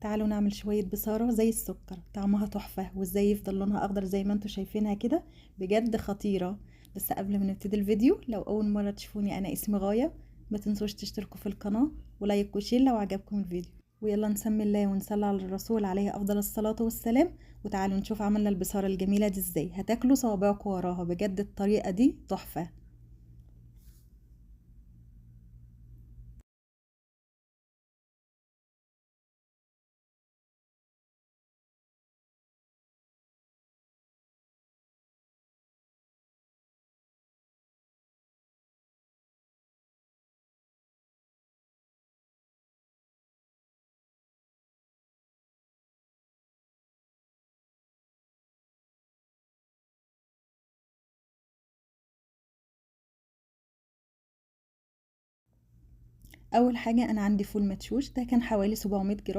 تعالوا نعمل شوية بصارة زي السكر، طعمها تحفة، وازاي يفضل لونها اخضر زي ما انتوا شايفينها كده، بجد خطيرة. بس قبل ما نبتدي الفيديو، لو اول مرة تشوفوني انا اسمي غاية، ما تنسوش تشتركوا في القناة ولايك وشير لو عجبكم الفيديو. ويلا نسمي الله ونصلي على الرسول عليه افضل الصلاة والسلام. وتعالوا نشوف عملنا البصارة الجميلة دي ازاي، هتاكلوا صوابعكم وراها، بجد الطريقة دي تحفة. اول حاجة انا عندي فول مدشوش، ده كان حوالي 700 جرام.